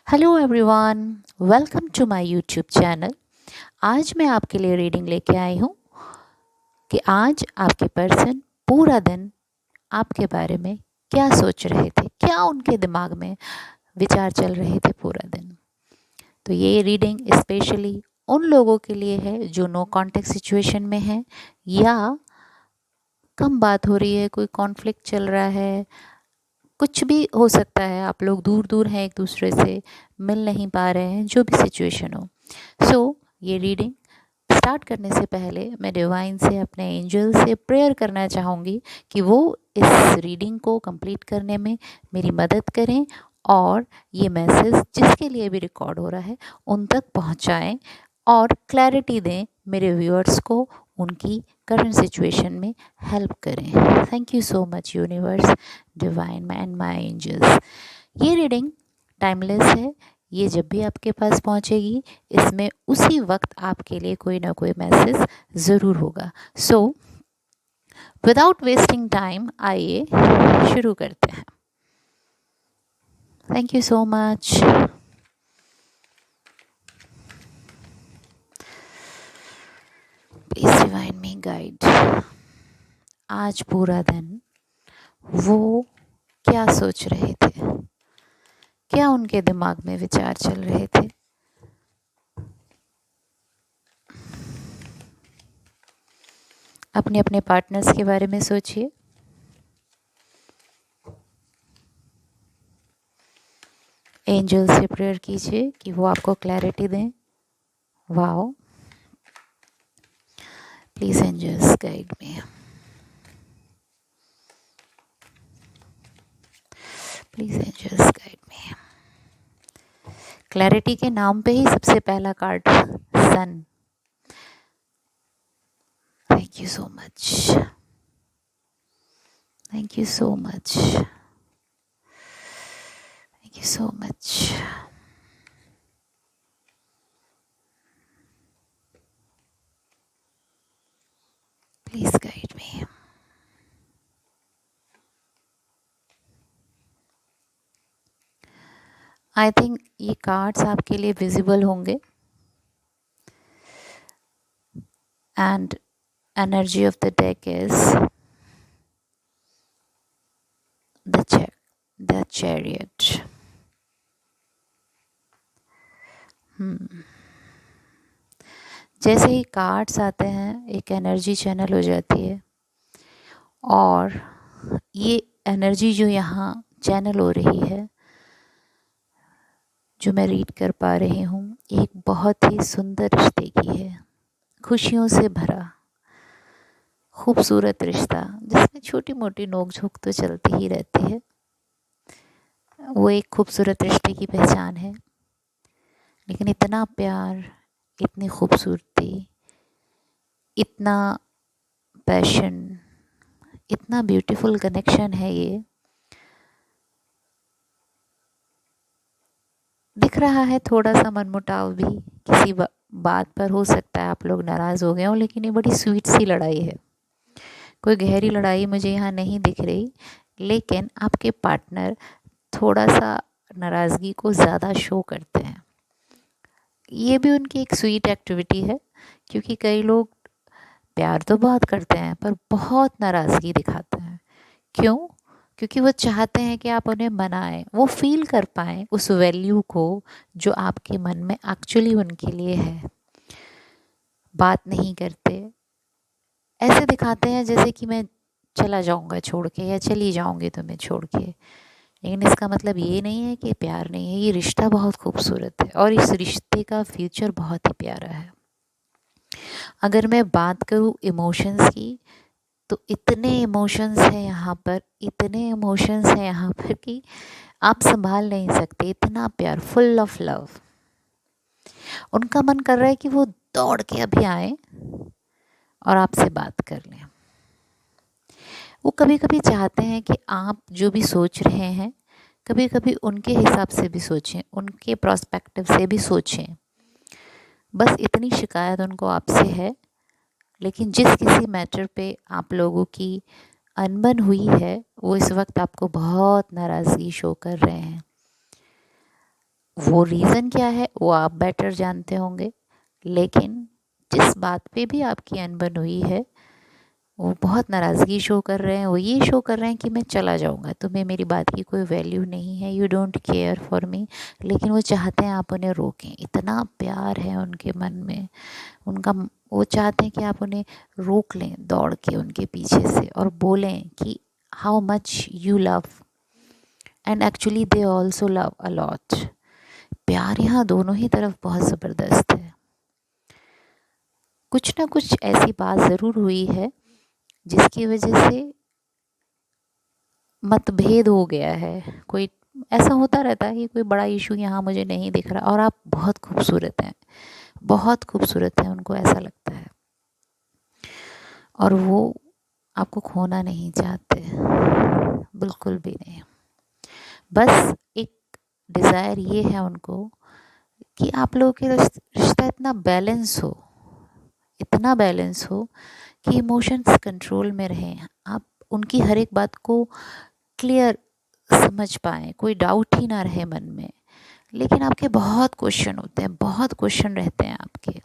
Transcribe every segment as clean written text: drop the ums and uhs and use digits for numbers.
Hello everyone, welcome to my YouTube channel. आज मैं आपके लिए रीडिंग लेके आई हूँ कि आज आपके पर्सन पूरा दिन आपके बारे में क्या सोच रहे थे, क्या उनके दिमाग में विचार चल रहे थे पूरा दिन। तो ये रीडिंग स्पेशली उन लोगों के लिए है जो नो कांटेक्ट सिचुएशन में हैं या कम बात हो रही है, कोई कॉन्फ्लिक्ट चल रहा है, कुछ भी हो सकता है। आप लोग दूर दूर हैं, एक दूसरे से मिल नहीं पा रहे हैं, जो भी सिचुएशन हो। ये रीडिंग स्टार्ट करने से पहले मैं डिवाइन से, अपने एंजल से प्रेयर करना चाहूँगी कि वो इस रीडिंग को कंप्लीट करने में मेरी मदद करें और ये मैसेज जिसके लिए भी रिकॉर्ड हो रहा है उन तक पहुँचाएँ और क्लैरिटी दें मेरे व्यूअर्स को, उनकी करंट सिचुएशन में हेल्प करें। Thank you so much universe, divine and my angels. ये रीडिंग टाइमलेस है, ये जब भी आपके पास पहुंचेगी इसमें उसी वक्त आपके लिए कोई ना कोई मैसेज ज़रूर होगा। सो विदाउट वेस्टिंग टाइम आइए शुरू करते हैं। Thank you so much. Please divine me guide. आज पूरा दिन वो क्या सोच रहे थे, क्या उनके दिमाग में विचार चल रहे थे। अपने अपने पार्टनर्स के बारे में सोचिए। एंजल से प्रेयर कीजिए कि वो आपको क्लैरिटी दें। Wow, please angels guide me, please angels guide me. Clarity के नाम पे ही सबसे पहला card sun. Thank you so much, thank you so much, thank you so much. Please guide me. I think ये कार्ड्स आपके लिए विजिबल होंगे and energy of the deck is the chariot. जैसे ही कार्ड्स आते हैं एक एनर्जी चैनल हो जाती है और ये एनर्जी जो यहाँ चैनल हो रही है, जो मैं रीड कर पा रही हूँ, एक बहुत ही सुंदर रिश्ते की है, खुशियों से भरा खूबसूरत रिश्ता जिसमें छोटी मोटी नोक झोंक तो चलती ही रहती है। वो एक खूबसूरत रिश्ते की पहचान है, लेकिन इतना प्यार, इतनी खूबसूरती, इतना पैशन, इतना ब्यूटीफुल कनेक्शन है। ये दिख रहा है थोड़ा सा मनमुटाव भी किसी बात पर हो सकता है, आप लोग नाराज़ हो गए हो, लेकिन ये बड़ी स्वीट सी लड़ाई है। कोई गहरी लड़ाई मुझे यहाँ नहीं दिख रही, लेकिन आपके पार्टनर थोड़ा सा नाराज़गी को ज़्यादा शो करते हैं। ये भी उनकी एक स्वीट एक्टिविटी है, क्योंकि कई लोग प्यार तो बहुत करते हैं पर बहुत नाराज़गी दिखाते हैं। क्यों? क्योंकि वो चाहते हैं कि आप उन्हें मनाएं, वो फील कर पाएँ उस वैल्यू को जो आपके मन में एक्चुअली उनके लिए है। बात नहीं करते, ऐसे दिखाते हैं जैसे कि मैं चला जाऊंगा छोड़ के या चली जाऊंगी तुम्हें छोड़ के, लेकिन इसका मतलब ये नहीं है कि प्यार नहीं है। ये रिश्ता बहुत खूबसूरत है और इस रिश्ते का फ्यूचर बहुत ही प्यारा है। अगर मैं बात करूँ इमोशंस की, तो इतने इमोशंस हैं यहाँ पर, इतने इमोशंस हैं यहाँ पर कि आप संभाल नहीं सकते। इतना प्यार, फुल ऑफ लव। उनका मन कर रहा है कि वो दौड़ के अभी आए और आपसे बात कर लें। वो कभी कभी चाहते हैं कि आप जो भी सोच रहे हैं, कभी कभी उनके हिसाब से भी सोचें, उनके प्रोस्पेक्टिव से भी सोचें। बस इतनी शिकायत उनको आपसे है, लेकिन जिस किसी मैटर पे आप लोगों की अनबन हुई है वो इस वक्त आपको बहुत नाराज़गी शो कर रहे हैं। वो रीज़न क्या है वो आप बेटर जानते होंगे, लेकिन जिस बात पे भी आपकी अनबन हुई है वो बहुत नाराज़गी शो कर रहे हैं, वो ये शो कर रहे हैं कि मैं चला जाऊँगा, तुम्हें मेरी बात की कोई वैल्यू नहीं है, you don't care for me. लेकिन वो चाहते हैं आप उन्हें रोकें, इतना प्यार है उनके मन में, उनका वो चाहते हैं कि आप उन्हें रोक लें दौड़ के उनके पीछे से और बोलें कि how much you love, and actually they also love a lot. प्यार यहाँ दोनों ही तरफ बहुत ज़बरदस्त है। कुछ ना कुछ ऐसी बात ज़रूर हुई है जिसकी वजह से मतभेद हो गया है। कोई ऐसा होता रहता है कि कोई बड़ा इशू यहाँ मुझे नहीं दिख रहा, और आप बहुत खूबसूरत हैं, बहुत खूबसूरत हैं, उनको ऐसा लगता है, और वो आपको खोना नहीं चाहते, बिल्कुल भी नहीं। बस एक डिज़ायर ये है उनको कि आप लोगों के रिश्ता इतना बैलेंस हो, इतना बैलेंस हो कि इमोशंस कंट्रोल में रहें, आप उनकी हर एक बात को क्लियर समझ पाएँ, कोई डाउट ही ना रहे मन में। लेकिन आपके बहुत क्वेश्चन होते हैं, बहुत क्वेश्चन रहते हैं आपके।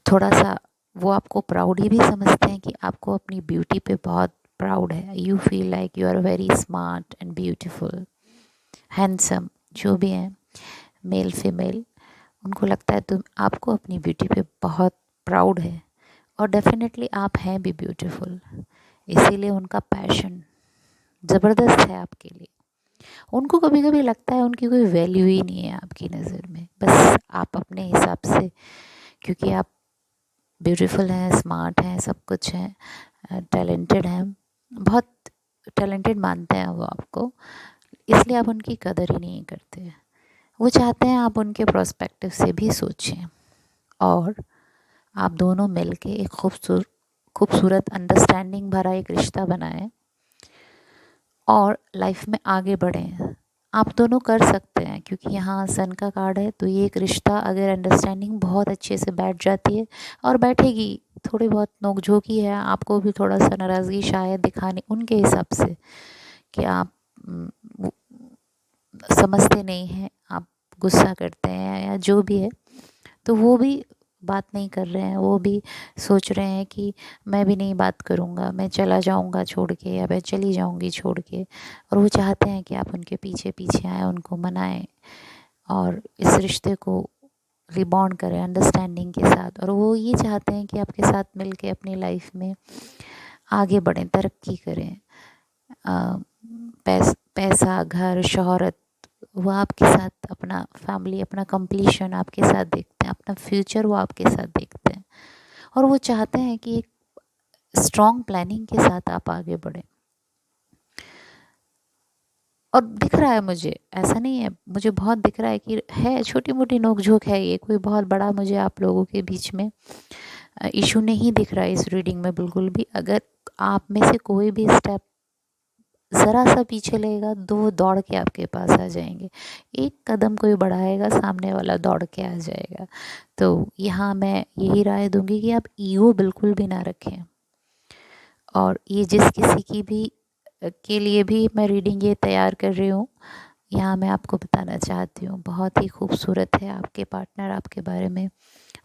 थोड़ा-सा वो आपको प्राउड ही भी समझते हैं कि आपको अपनी ब्यूटी पे बहुत प्राउड है। You feel like you are very smart and beautiful, handsome, जो भी हैं, मेल फीमेल, उनको लगता है तुम आपको अपनी ब्यूटी पे बहुत प्राउड है, और डेफ़िनेटली आप हैं भी ब्यूटीफुल। इसीलिए उनका पैशन ज़बरदस्त है आपके लिए। उनको कभी-कभी लगता है उनकी कोई वैल्यू ही नहीं है आपकी नज़र में। बस आप अपने हिसाब से, क्योंकि आप ब्यूटीफुल हैं, स्मार्ट हैं, सब कुछ हैं, टैलेंटेड हैं, बहुत टैलेंटेड मानते हैं वो आपको, इसलिए आप उनकी कदर ही नहीं करते। वो चाहते हैं आप उनके पर्सपेक्टिव से भी सोचें, और आप दोनों मिल के एक खूबसूरत अंडरस्टैंडिंग भरा एक रिश्ता बनाएं और लाइफ में आगे बढ़ें। आप दोनों कर सकते हैं, क्योंकि यहाँ सन का कार्ड है, तो ये एक रिश्ता अगर अंडरस्टैंडिंग बहुत अच्छे से बैठ जाती है, और बैठेगी, थोड़ी बहुत नोक-झोंक ही है, आपको भी थोड़ा-सा नाराज़गी शायद दिखानी उनके हिसाब से कि आप वो समझते नहीं हैं, आप गुस्सा करते हैं या जो भी है, तो वो भी बात नहीं कर रहे हैं, वो भी सोच रहे हैं कि मैं भी नहीं बात करूँगा, मैं चला जाऊँगा छोड़ के, या मैं चली जाऊँगी छोड़ के, और वो चाहते हैं कि आप उनके पीछे-पीछे आएँ, उनको मनाएँ और इस रिश्ते को रिबॉन्ड करें अंडरस्टैंडिंग के साथ, और वो ये चाहते हैं कि आपके साथ मिल के अपनी लाइफ में आगे बढ़ें, तरक्की करें। पैसा, घर, शोहरत, वो आपके साथ अपना फैमिली, अपना कंप्लीशन आपके साथ देखते हैं, अपना फ्यूचर वो आपके साथ देखते हैं, और वो चाहते हैं कि एक स्ट्रॉन्ग प्लानिंग के साथ आप आगे बढ़ें। और दिख रहा है मुझे, ऐसा नहीं है, मुझे बहुत दिख रहा है कि है छोटी-मोटी नोक-झोंक है, ये कोई बहुत बड़ा मुझे आप लोगों के बीच में इशू नहीं दिख रहा है इस रीडिंग में बिल्कुल भी। अगर आप में से कोई भी स्टेप ज़रा सा पीछे लेगा, 2 दौड़ के आपके पास आ जाएँगे। एक कदम कोई बढ़ाएगा, सामने वाला दौड़ के आ जाएगा। तो यहाँ मैं यही राय दूँगी कि आप ईगो बिल्कुल भी ना रखें, और ये जिस किसी की भी के लिए भी मैं रीडिंग ये तैयार कर रही हूँ, यहाँ मैं आपको बताना चाहती हूँ, बहुत ही खूबसूरत है आपके पार्टनर, आपके बारे में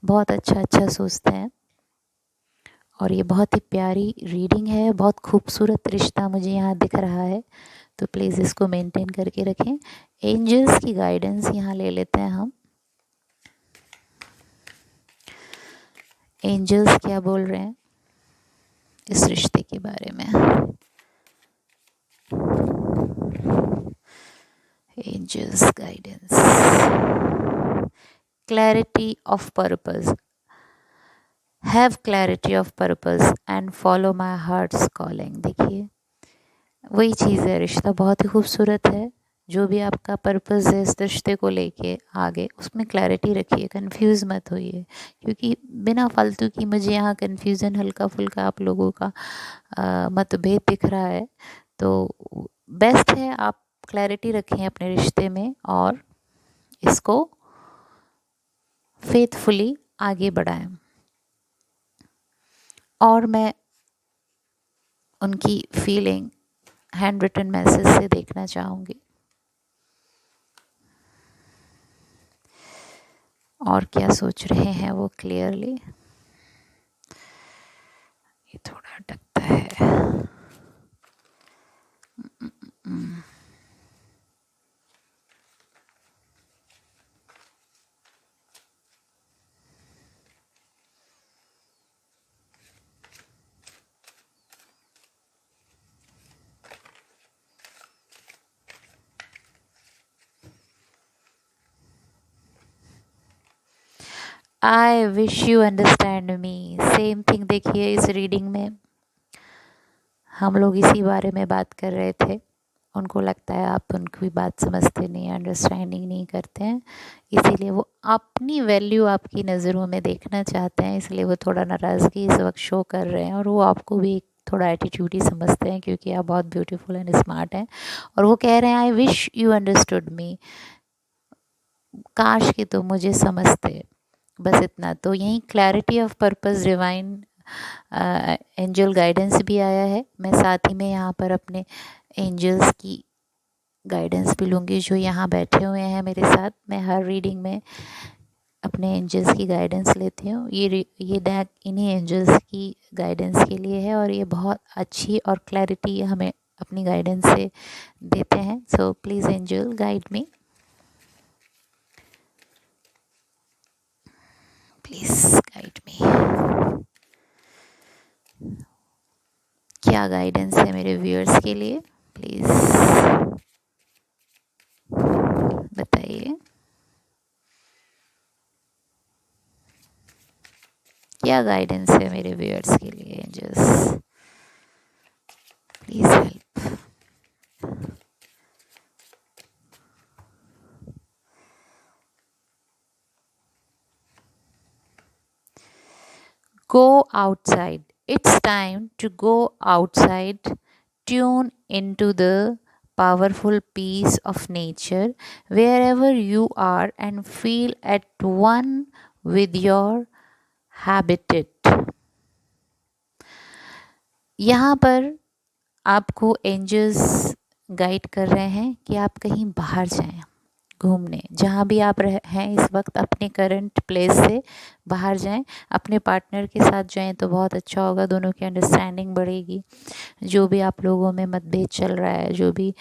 बहुत अच्छा-अच्छा सोचते हैं, और ये बहुत ही प्यारी रीडिंग है, बहुत खूबसूरत रिश्ता मुझे यहाँ दिख रहा है, तो प्लीज़ इसको मेंटेन करके रखें। एंजल्स की गाइडेंस यहाँ ले लेते हैं हम। एंजल्स क्या बोल रहे हैं इस रिश्ते के बारे में? Angels guidance, clarity of purpose, have clarity of purpose and follow my heart's calling. देखिए वही चीज़ है, रिश्ता बहुत ही खूबसूरत है, जो भी आपका पर्पस है इस रिश्ते को लेके आगे, उसमें क्लैरिटी रखिए, कंफ्यूज मत होइए, क्योंकि बिना फालतू की मुझे यहाँ कन्फ्यूज़न हल्का फुल्का आप लोगों का मतभेद दिख रहा है। तो बेस्ट है आप क्लैरिटी रखें अपने रिश्ते में, और इसको फेथफुली आगे बढ़ाएं। और मैं उनकी फीलिंग हैंड रिटन मैसेज से देखना चाहूँगी। और क्या सोच रहे हैं वो क्लियरली। ये थोड़ा अटकता है। I wish you understand me. Same thing देखिए, इस रीडिंग में हम लोग इसी बारे में बात कर रहे थे। उनको लगता है आप उनकी बात समझते नहीं, अंडरस्टैंडिंग नहीं करते हैं, इसीलिए वो अपनी वैल्यू आपकी नज़रों में देखना चाहते हैं, इसलिए वो थोड़ा नाराज़गी इस वक्त शो कर रहे हैं। और वो आपको भी थोड़ा एटीट्यूड ही समझते हैं, क्योंकि आप बहुत ब्यूटीफुल एंड स्मार्ट हैं। और वो कह रहे हैं आई विश यू अंडरस्टूड मी, काश कि तुम मुझे समझते, बस इतना। तो यहीं clarity of purpose, divine angel guidance भी आया है। मैं साथ ही में यहाँ पर अपने एंजल्स की गाइडेंस भी लूँगी, जो यहाँ बैठे हुए हैं मेरे साथ। मैं हर रीडिंग में अपने एंजल्स की गाइडेंस लेती हूँ। ये डेक इन्हीं एंजल्स की गाइडेंस के लिए है, और ये बहुत अच्छी और क्लैरिटी हमें अपनी गाइडेंस से देते हैं। So please angel guide me, please guide me. क्या गाइडेंस है मेरे व्यूअर्स के लिए, प्लीज़ बताइए। क्या गाइडेंस है मेरे व्यूअर्स के लिए angels, please help. Go outside. It's time to go outside. Tune into the powerful peace of nature wherever you are and feel at one with your habitat. यहाँ पर आपको एंजल्स गाइड कर रहे हैं कि आप कहीं बाहर जाएं घूमने। जहाँ भी आप हैं इस वक्त, अपने करंट प्लेस से बाहर जाएं, अपने पार्टनर के साथ जाएं तो बहुत अच्छा होगा। दोनों की अंडरस्टैंडिंग बढ़ेगी। जो भी आप लोगों में मतभेद चल रहा है, जो भी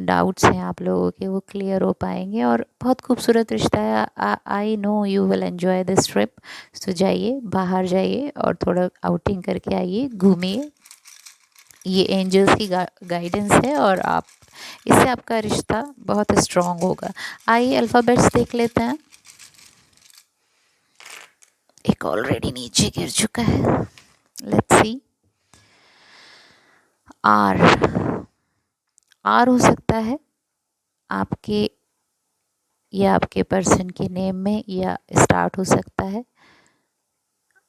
डाउट्स हैं आप लोगों के, वो क्लियर हो पाएंगे। और बहुत खूबसूरत रिश्ता है। I know you will enjoy this trip. तो जाइए, बाहर जाइए और थोड़ा आउटिंग करके आइए, घूमिए। ये एंजल्स की गाइडेंस है, और आप इससे आपका रिश्ता बहुत स्ट्रॉन्ग होगा। आइए अल्फ़ाबेट्स देख लेते हैं। एक ऑलरेडी नीचे गिर चुका है, लेट्स सी। आर, आर हो सकता है आपके या आपके पर्सन के नेम में, या स्टार्ट हो सकता है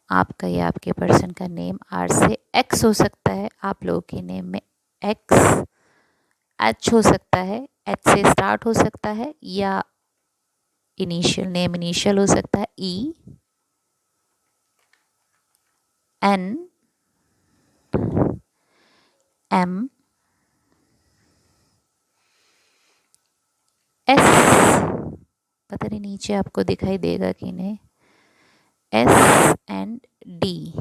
आपका या आपके पर्सन का नेम आर से। एक्स हो सकता है आप लोगों के नेम में, एक्स। एच हो सकता है, एच से स्टार्ट हो सकता है, या इनिशियल नेम इनिशियल हो सकता है, ई। एन, एम, एस, पता नहीं नीचे आपको दिखाई देगा कि नहीं, S and D.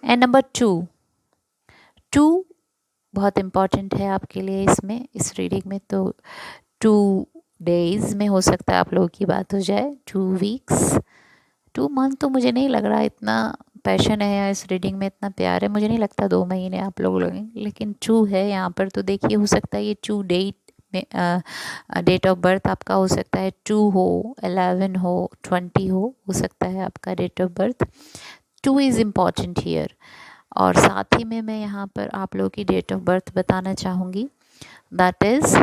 And number two, two बहुत इम्पॉर्टेंट है आपके लिए इसमें, इस रीडिंग में। तो 2 डेज में हो सकता है आप लोगों की बात हो जाए, 2 वीक्स, 2 मंथ तो मुझे नहीं लग रहा। इतना पैशन है या इस रीडिंग में इतना प्यार है, मुझे नहीं लगता 2 महीने आप लोग लगेंगे। लेकिन 2 है यहाँ पर, तो देखिए हो सकता है ये 2 डेट में डेट ऑफ बर्थ आपका हो सकता है 2 हो, 11 हो, 20 हो सकता है आपका date of birth. 2 is important here. और साथ ही में मैं यहाँ पर आप लोगों की डेट ऑफ बर्थ बताना चाहूँगी। दैट इज़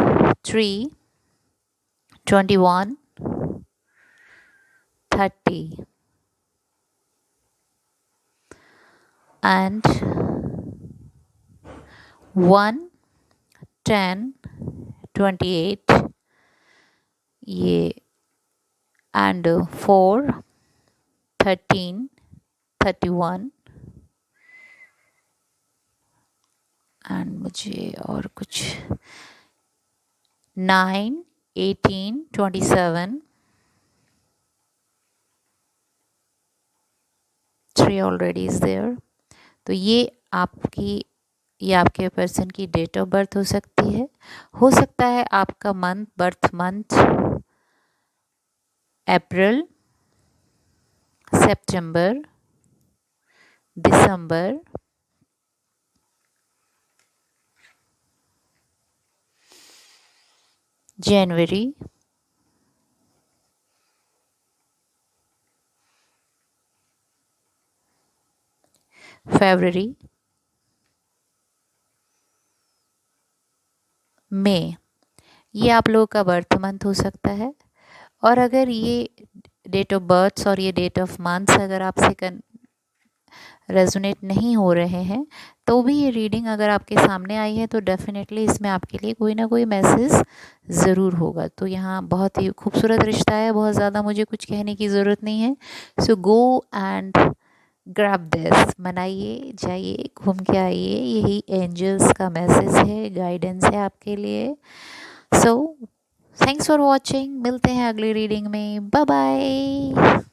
3/21/30 and 1/10/28, ये and 4/13/31 एंड मुझे और कुछ 9/18/27 3 ऑलरेडी इज़ देयर। तो ये आपके पर्सन की डेट ऑफ बर्थ हो सकती है। हो सकता है आपका बर्थ मंथ अप्रैल, सितंबर, दिसंबर, जनवरी, फरवरी, मई, ये आप लोगों का बर्थ मंथ हो सकता है। और अगर ये डेट ऑफ बर्थ और ये डेट ऑफ मंथ्स अगर आपसे रेजोनेट नहीं हो रहे हैं, तो भी ये रीडिंग अगर आपके सामने आई है तो डेफिनेटली इसमें आपके लिए कोई ना कोई मैसेज ज़रूर होगा। तो यहाँ बहुत ही खूबसूरत रिश्ता है, बहुत ज़्यादा मुझे कुछ कहने की ज़रूरत नहीं है। सो गो एंड ग्रैब दिस, मनाइए, जाइए, घूम के आइए, यही एंजल्स का मैसेज है, गाइडेंस है आपके लिए। सो थैंक्स फॉर वॉचिंग, मिलते हैं अगली रीडिंग में, बाय बाय।